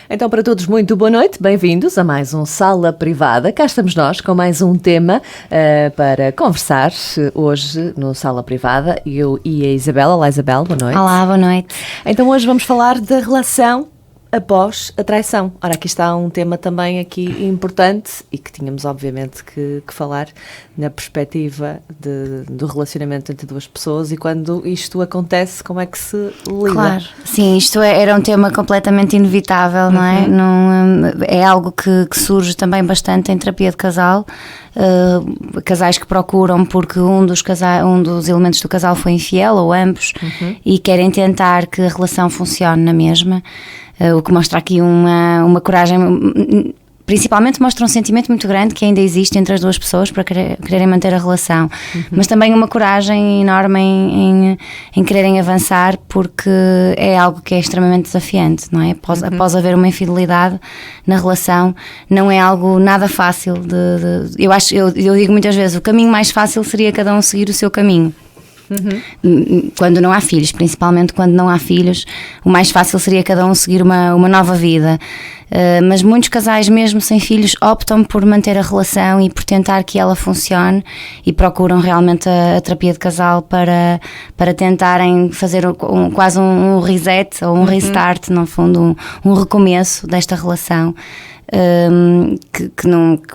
Então, para todos, muito boa noite, bem-vindos a mais um Sala Privada. Cá estamos nós com mais um tema para conversar hoje no Sala Privada. Eu e a Isabel. Olá, Isabel, boa noite. Olá, boa noite. Então, hoje vamos falar da relação após a traição. Ora, aqui está um tema também aqui importante e que tínhamos obviamente que falar na perspectiva do relacionamento entre duas pessoas e quando isto acontece, como é que se lida? Claro, sim, isto era um tema completamente inevitável, não é? É algo que surge também bastante em terapia de casal. Casais que procuram porque um dos elementos do casal foi infiel, ou ambos, e querem tentar que a relação funcione na mesma. O que mostra aqui uma coragem, principalmente mostra um sentimento muito grande que ainda existe entre as duas pessoas para quererem manter a relação, mas também uma coragem enorme em quererem avançar, porque é algo que é extremamente desafiante, não é? Após haver uma infidelidade na relação, não é algo nada fácil eu digo muitas vezes, o caminho mais fácil seria cada um seguir o seu caminho. Quando não há filhos, principalmente quando não há filhos, o mais fácil seria cada um seguir uma nova vida, mas muitos casais mesmo sem filhos optam por manter a relação e por tentar que ela funcione e procuram realmente a terapia de casal para tentarem fazer quase um reset ou um restart, no fundo um recomeço desta relação. Que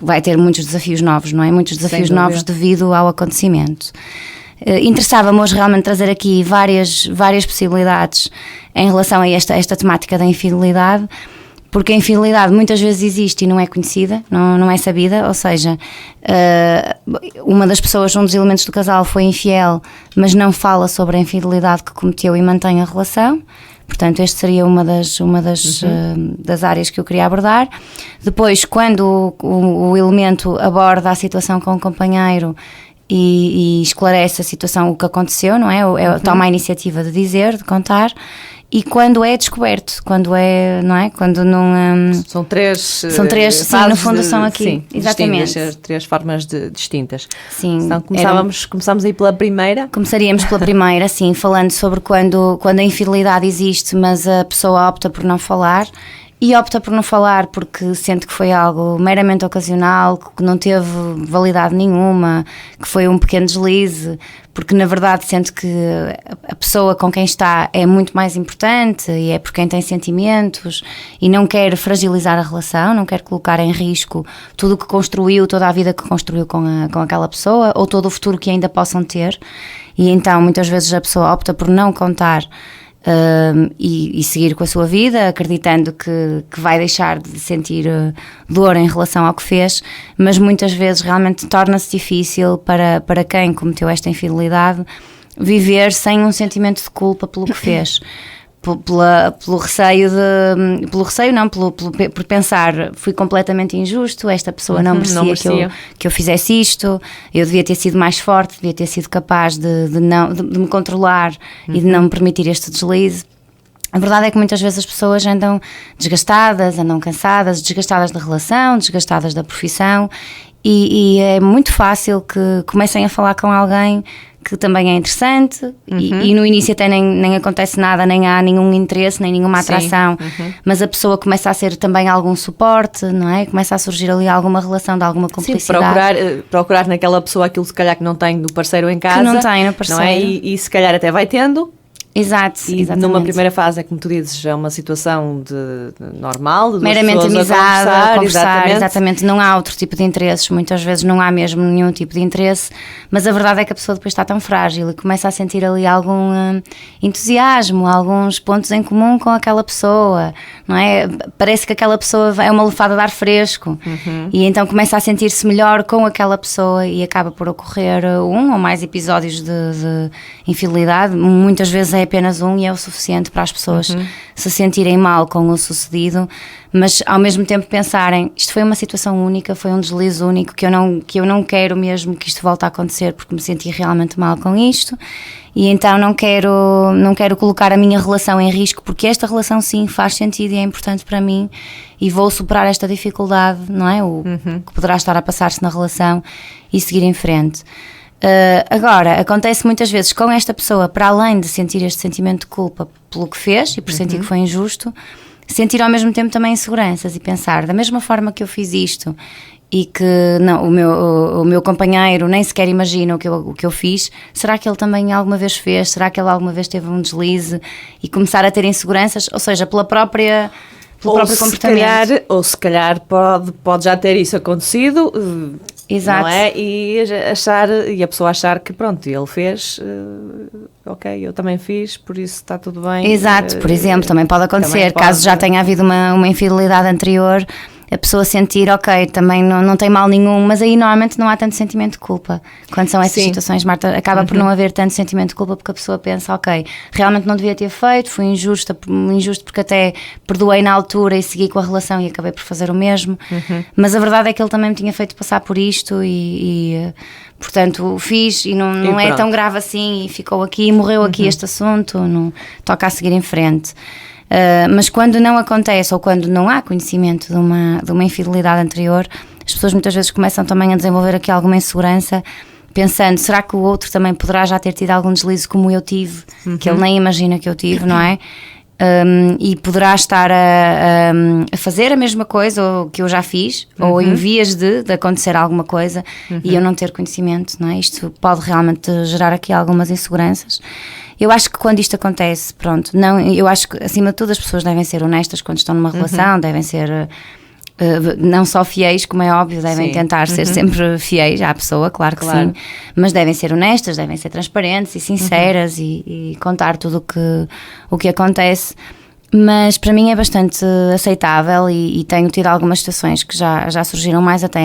vai ter muitos desafios novos, não é? Muitos desafios novos devido ao acontecimento. Interessava-me hoje realmente trazer aqui várias possibilidades em relação a esta temática da infidelidade, porque a infidelidade muitas vezes existe e não é conhecida, não é sabida, ou seja, uma das pessoas, um dos elementos do casal foi infiel, mas não fala sobre a infidelidade que cometeu e mantém a relação. Portanto, esta seria uma das áreas que eu queria abordar. Depois, quando o elemento aborda a situação com o companheiro e esclarece a situação, o que aconteceu, não é? Toma a iniciativa de dizer, de contar. E quando é descoberto, quando é, não é? Quando não... São três, sim, no fundo são aqui, sim, exatamente. Três formas distintas. Sim. Então começamos aí pela primeira? Começaríamos pela primeira, sim, falando sobre quando a infidelidade existe, mas a pessoa opta por não falar. E opta por não falar porque sente que foi algo meramente ocasional, que não teve validade nenhuma, que foi um pequeno deslize, porque na verdade sente que a pessoa com quem está é muito mais importante e é por quem tem sentimentos e não quer fragilizar a relação, não quer colocar em risco tudo o que construiu, toda a vida que construiu com aquela pessoa ou todo o futuro que ainda possam ter. E então muitas vezes a pessoa opta por não contar e seguir com a sua vida, acreditando que vai deixar de sentir dor em relação ao que fez, mas muitas vezes realmente torna-se difícil para quem cometeu esta infidelidade viver sem um sentimento de culpa pelo que fez. Por pensar, fui completamente injusto, esta pessoa não merecia que eu fizesse isto, eu devia ter sido mais forte, devia ter sido capaz de me controlar e de não me permitir este deslize. A verdade é que muitas vezes as pessoas andam desgastadas, andam cansadas, desgastadas da relação, desgastadas da profissão e é muito fácil que comecem a falar com alguém que também é interessante e no início até nem acontece nada, nem há nenhum interesse, nem nenhuma atração, mas a pessoa começa a ser também algum suporte, não é? Começa a surgir ali alguma relação de alguma cumplicidade. Sim, procurar naquela pessoa aquilo se calhar que não tem no parceiro em casa. Que não tem no parceiro. Não é? E se calhar até vai tendo. Exato, e exatamente. Numa primeira fase, é como tu dizes, é uma situação normal, de meramente amizade, a conversar, exatamente. Não há outro tipo de interesses, muitas vezes não há mesmo nenhum tipo de interesse, mas a verdade é que a pessoa depois está tão frágil e começa a sentir ali algum entusiasmo, alguns pontos em comum com aquela pessoa, não é? Parece que aquela pessoa é uma lufada de ar fresco e então começa a sentir-se melhor com aquela pessoa e acaba por ocorrer um ou mais episódios de infidelidade. Muitas vezes é apenas um e é o suficiente para as pessoas se sentirem mal com o sucedido, mas ao mesmo tempo pensarem, isto foi uma situação única, foi um deslize único, que eu não quero mesmo que isto volte a acontecer porque me senti realmente mal com isto e então não quero colocar a minha relação em risco, porque esta relação sim faz sentido e é importante para mim e vou superar esta dificuldade, não é? O que poderá estar a passar-se na relação e seguir em frente. Agora, acontece muitas vezes com esta pessoa, para além de sentir este sentimento de culpa pelo que fez e por sentir que foi injusto, sentir ao mesmo tempo também inseguranças e pensar, da mesma forma que eu fiz isto e que não, o meu companheiro nem sequer imagina o que eu fiz, será que ele também alguma vez fez? Será que ele alguma vez teve um deslize? E começar a ter inseguranças, ou seja, pelo próprio comportamento. Ou se calhar pode já ter isso acontecido, Exato. Não é? E a pessoa achar que pronto, ele fez, ok, eu também fiz, por isso está tudo bem. Exato, por exemplo, também pode acontecer, também pode, caso já tenha havido uma infidelidade anterior, a pessoa sentir, ok, também não tem mal nenhum, mas aí normalmente não há tanto sentimento de culpa. Quando são essas situações, Marta, acaba por não haver tanto sentimento de culpa, porque a pessoa pensa, ok, realmente não devia ter feito, fui injusto porque até perdoei na altura e segui com a relação e acabei por fazer o mesmo, mas a verdade é que ele também me tinha feito passar por isto e portanto fiz e não é tão grave assim e ficou aqui e morreu aqui este assunto, não, toca a seguir em frente. Mas quando não acontece ou quando não há conhecimento de uma infidelidade anterior, as pessoas muitas vezes começam também a desenvolver aqui alguma insegurança, pensando, será que o outro também poderá já ter tido algum deslize como eu tive, que ele nem imagina que eu tive, não é? E poderá estar a fazer a mesma coisa ou que eu já fiz, ou em vias de acontecer alguma coisa e eu não ter conhecimento, não é? Isto pode realmente gerar aqui algumas inseguranças. Eu acho que quando isto acontece, pronto, eu acho que acima de tudo as pessoas devem ser honestas quando estão numa relação, devem ser não só fiéis, como é óbvio, devem tentar ser sempre fiéis à pessoa, claro que sim, mas devem ser honestas, devem ser transparentes e sinceras e contar tudo o que acontece. Mas para mim é bastante aceitável e tenho tido algumas situações que já surgiram mais até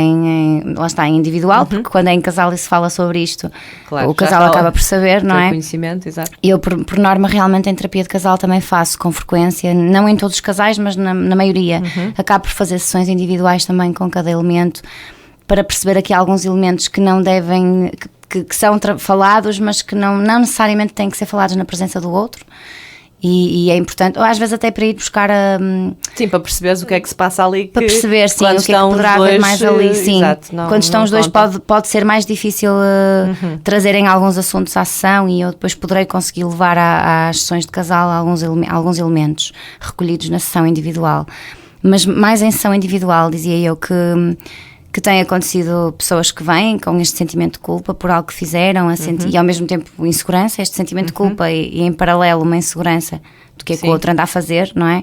lá está, em individual, porque quando é em casal e se fala sobre isto, o casal acaba por saber, não é? Conhecimento, exato. Eu, por norma, realmente em terapia de casal também faço com frequência, não em todos os casais, mas na maioria. Acabo por fazer sessões individuais também com cada elemento, para perceber aqui alguns elementos que não devem, que são falados, mas que não necessariamente têm que ser falados na presença do outro. E é importante, ou às vezes até para ir buscar sim, para perceberes o que é que se passa ali. Para perceber, sim, o que é que poderá haver mais ali, sim. Exato, quando estão os dois pode ser mais difícil trazerem alguns assuntos à sessão e eu depois poderei conseguir levar às sessões de casal alguns elementos recolhidos na sessão individual. Mas mais em sessão individual, dizia eu que tem acontecido pessoas que vêm com este sentimento de culpa por algo que fizeram e ao mesmo tempo insegurança, este sentimento de culpa e em paralelo uma insegurança do que é que o outro anda a fazer, não é?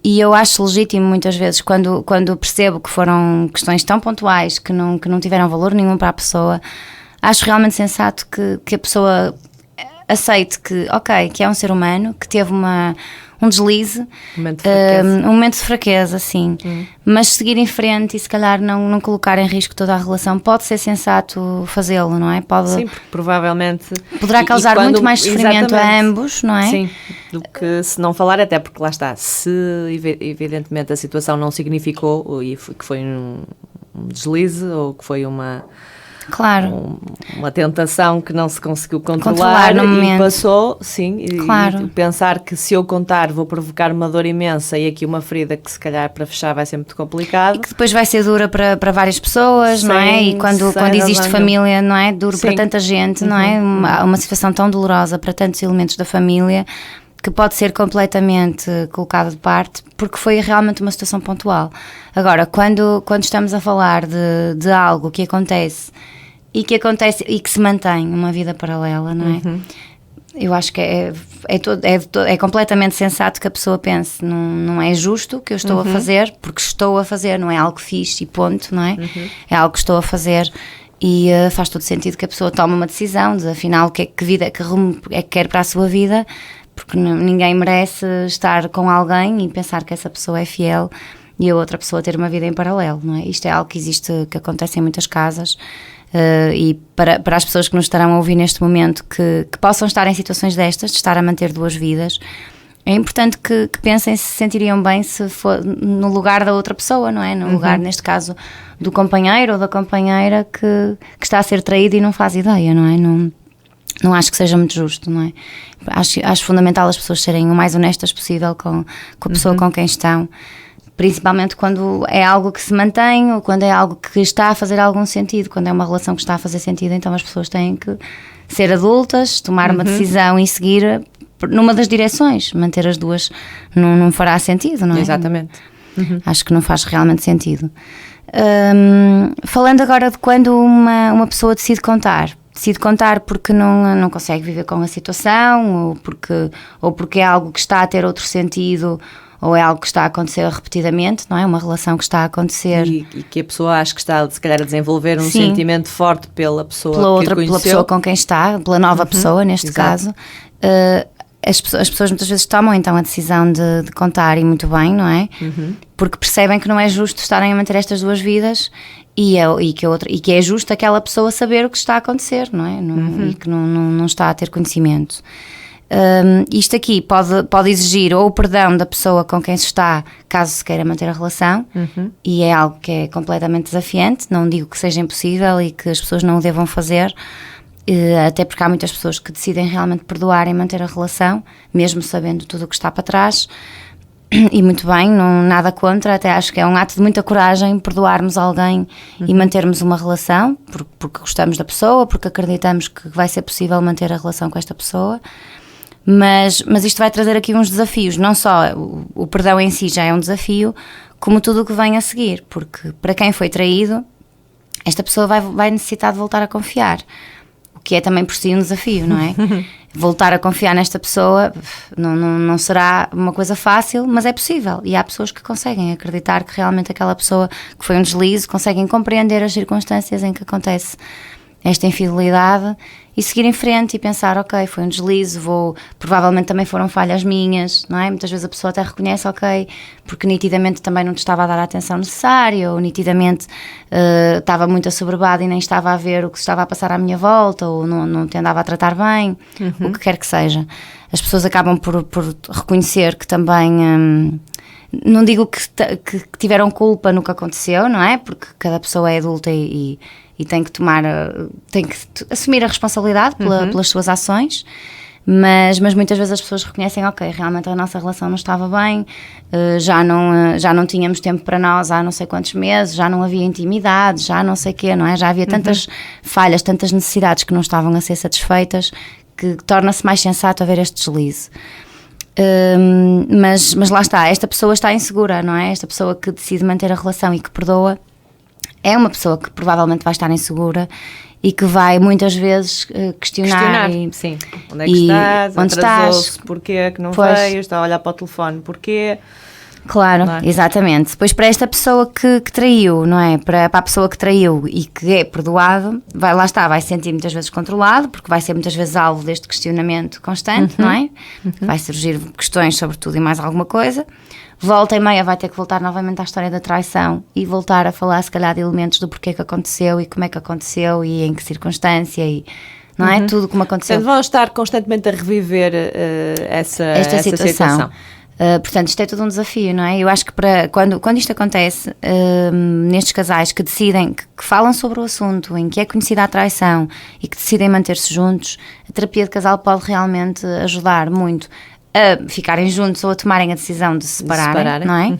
E eu acho legítimo muitas vezes quando percebo que foram questões tão pontuais que não tiveram valor nenhum para a pessoa, acho realmente sensato que a pessoa aceite que é um ser humano, que teve um deslize, um momento de fraqueza, sim, mas seguir em frente e se calhar não colocar em risco toda a relação, pode ser sensato fazê-lo, não é? Sim, porque provavelmente poderá causar muito mais sofrimento a ambos, não é? Sim, do que se não falar, até porque lá está, se evidentemente a situação não significou que foi um deslize ou que foi uma tentação que não se conseguiu controlar no momento. Passou, sim, claro. E pensar que se eu contar vou provocar uma dor imensa e aqui uma ferida que se calhar para fechar vai ser muito complicado. E que depois vai ser dura para várias pessoas, não é? E quando existe família, não é? Duro para tanta gente, não é? Uma situação tão dolorosa para tantos elementos da família que pode ser completamente colocado de parte porque foi realmente uma situação pontual. Agora, quando estamos a falar de algo que acontece e que se mantém uma vida paralela, não é? Eu acho que é completamente sensato que a pessoa pense, não é justo o que eu estou a fazer, porque estou a fazer, não é algo que fiz e ponto, não é? É algo que estou a fazer e faz todo sentido que a pessoa tome uma decisão de afinal que vida que rumo é que quer para a sua vida, porque ninguém merece estar com alguém e pensar que essa pessoa é fiel e a outra pessoa ter uma vida em paralelo, não é? Isto é algo que existe, que acontece em muitas casas. E para as pessoas que nos estarão a ouvir neste momento que possam estar em situações destas, de estar a manter duas vidas, é importante que pensem se sentiriam bem se for no lugar da outra pessoa, não é? No lugar, neste caso, do companheiro ou da companheira que está a ser traído e não faz ideia, não é? Não acho que seja muito justo, não é? Acho fundamental as pessoas serem o mais honestas possível com a pessoa com quem estão, principalmente quando é algo que se mantém ou quando é algo que está a fazer algum sentido. Quando é uma relação que está a fazer sentido, então as pessoas têm que ser adultas, tomar uma decisão e seguir numa das direções. Manter as duas não fará sentido, não é? Exatamente. Acho que não faz realmente sentido. Falando agora de quando uma pessoa decide contar porque não consegue viver com a situação, ou porque é algo que está a ter outro sentido, ou é algo que está a acontecer repetidamente, não é? Uma relação que está a acontecer. E que a pessoa acha que está, se calhar, a desenvolver um Sim. sentimento forte pela pessoa que conheceu. Pela pessoa com quem está, pela nova pessoa, neste Exato. caso. As pessoas muitas vezes tomam então a decisão de contar, e muito bem, não é? Porque percebem que não é justo estarem a manter estas duas vidas e que é justo aquela pessoa saber o que está a acontecer, não é? E que não está a ter conhecimento. Isto aqui pode exigir ou o perdão da pessoa com quem se está, caso se queira manter a relação, e é algo que é completamente desafiante. Não digo que seja impossível e que as pessoas não o devam fazer, até porque há muitas pessoas que decidem realmente perdoar e manter a relação, mesmo sabendo tudo o que está para trás, e muito bem, nada contra. Até acho que é um ato de muita coragem perdoarmos alguém e mantermos uma relação, porque gostamos da pessoa, porque acreditamos que vai ser possível manter a relação com esta pessoa. Mas isto vai trazer aqui uns desafios, não só o perdão em si já é um desafio, como tudo o que vem a seguir, porque para quem foi traído, esta pessoa vai necessitar de voltar a confiar, o que é também por si um desafio, não é? Voltar a confiar nesta pessoa não será uma coisa fácil, mas é possível, e há pessoas que conseguem acreditar que realmente aquela pessoa que foi um deslize, conseguem compreender as circunstâncias em que acontece esta infidelidade e seguir em frente e pensar, ok, foi um deslize, provavelmente também foram falhas minhas, não é? Muitas vezes a pessoa até reconhece, ok, porque nitidamente também não te estava a dar a atenção necessária, ou nitidamente estava muito assoberbada e nem estava a ver o que se estava a passar à minha volta, ou não te andava a tratar bem, o que quer que seja. As pessoas acabam por reconhecer que também... não digo que tiveram culpa no que aconteceu, não é? Porque cada pessoa é adulta e tem que assumir a responsabilidade pelas suas ações, mas muitas vezes as pessoas reconhecem, ok, realmente a nossa relação não estava bem, já não tínhamos tempo para nós há não sei quantos meses, já não havia intimidade, já não sei o quê, não é? Já havia tantas falhas, tantas necessidades que não estavam a ser satisfeitas, que torna-se mais sensato haver este deslize. Mas lá está, esta pessoa está insegura, não é? Esta pessoa que decide manter a relação e que perdoa é uma pessoa que provavelmente vai estar insegura e que vai muitas vezes questionar sim. Onde é que estás? Onde estás? Porquê que não Pois. veio? Está a olhar para o telefone, porquê? Claro, Não é? exatamente. Depois para esta pessoa que traiu, não é? Para a pessoa que traiu e que é perdoado, vai se sentir muitas vezes controlado, porque vai ser muitas vezes alvo deste questionamento constante, não é? Vai surgir questões sobre tudo e mais alguma coisa. Volta e meia vai ter que voltar novamente à história da traição e voltar a falar se calhar de elementos do porquê que aconteceu e como é que aconteceu e em que circunstância e... Não é? Tudo como aconteceu. Portanto, vão estar constantemente a reviver esta situação. Portanto, isto é todo um desafio, não é? Eu acho que quando isto acontece, nestes casais que decidem, que falam sobre o assunto, em que é conhecida a traição e que decidem manter-se juntos, a terapia de casal pode realmente ajudar muito a ficarem juntos ou a tomarem a decisão de se separarem, não é?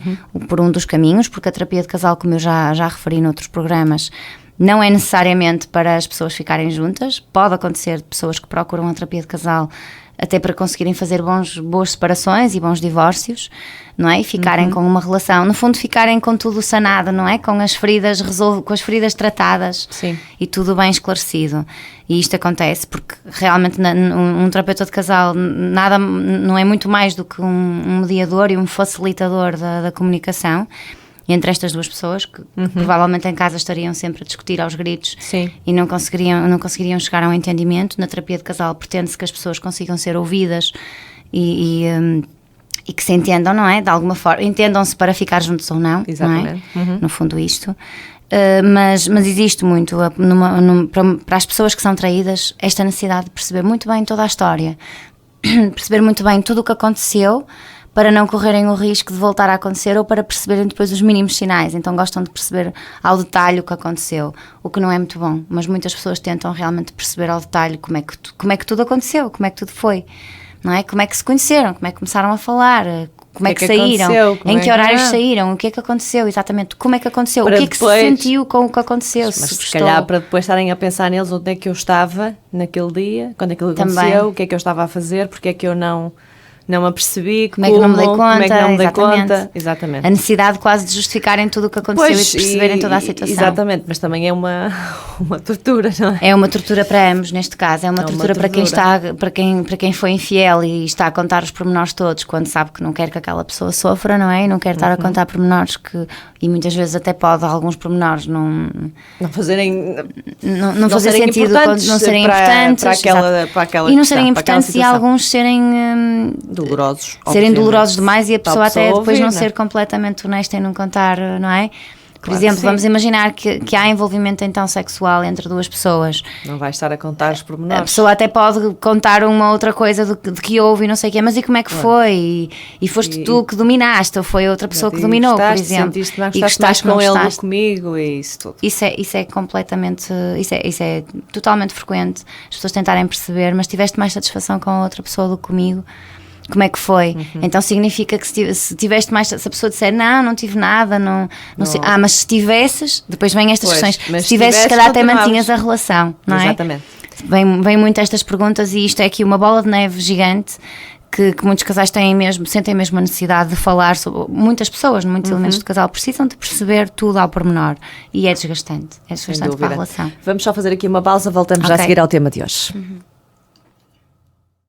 Por um dos caminhos, porque a terapia de casal, como eu já referi noutros programas, não é necessariamente para as pessoas ficarem juntas. Pode acontecer de pessoas que procuram a terapia de casal até para conseguirem fazer boas separações e bons divórcios, não é? E ficarem com uma relação, no fundo ficarem com tudo sanado, não é? Com as feridas tratadas. Sim. E tudo bem esclarecido. E isto acontece porque realmente um terapeuta de casal não é muito mais do que um mediador e um facilitador da comunicação entre estas duas pessoas que provavelmente em casa estariam sempre a discutir aos gritos. Sim. E não conseguiriam chegar a um entendimento. Na terapia de casal pretende-se que as pessoas consigam ser ouvidas e que se entendam, não é? De alguma forma, entendam-se para ficar juntos ou não. Exatamente. Não é? No fundo isto. Mas existe muito para as pessoas que são traídas esta necessidade de perceber muito bem toda a história, perceber muito bem tudo o que aconteceu, para não correrem o risco de voltar a acontecer ou para perceberem depois os mínimos sinais. Então gostam de perceber ao detalhe o que aconteceu, o que não é muito bom, mas muitas pessoas tentam realmente perceber ao detalhe como é que tudo aconteceu, como é que tudo foi, não é? Como é que se conheceram, como é que começaram a falar, como é que saíram, em que horários saíram, o que é que aconteceu, exatamente, como é que aconteceu, o que é que se sentiu com o que aconteceu. Mas se calhar para depois estarem a pensar neles, onde é que eu estava naquele dia, quando aquilo aconteceu, o que é que eu estava a fazer, porque é que eu não me apercebi, como é que não me dei conta, como é que não me dei conta. Exatamente. A necessidade quase de justificarem tudo o que aconteceu e de perceberem toda a situação. Exatamente, mas também é uma tortura, não é? É uma tortura para ambos, neste caso, é uma tortura para quem está, para quem foi infiel e está a contar os pormenores todos, quando sabe que não quer que aquela pessoa sofra, não é? E não quer estar a contar pormenores e muitas vezes até pode alguns pormenores não fazerem sentido, não serem importantes para aquela e não serem importantes e alguns serem dolorosos demais e a pessoa até depois não ser completamente honesta e não contar, não é? Por exemplo, vamos imaginar que há envolvimento então sexual entre duas pessoas. Não vai estar a contar os pormenores. A pessoa até pode contar uma outra coisa de que houve e não sei o quê, mas e como é que foi? E foste tu que dominaste ou foi outra pessoa que dominou, por exemplo? E gostaste com ele do que comigo e isso tudo. Isso é completamente, isso é totalmente frequente, as pessoas tentarem perceber, mas tiveste mais satisfação com a outra pessoa do que comigo. Como é que foi? Então significa que se tiveste mais, se a pessoa disser não tive nada, não sei, mas se tivesses, depois vêm estas questões, se tivesses, se calhar até mantinhas a relação, não é? Exatamente. Vem muito estas perguntas e isto é aqui uma bola de neve gigante que muitos casais sentem mesmo a necessidade de falar sobre, muitos elementos do casal precisam de perceber tudo ao pormenor e é desgastante para a relação. Vamos só fazer aqui uma pausa, voltamos já a seguir ao tema de hoje.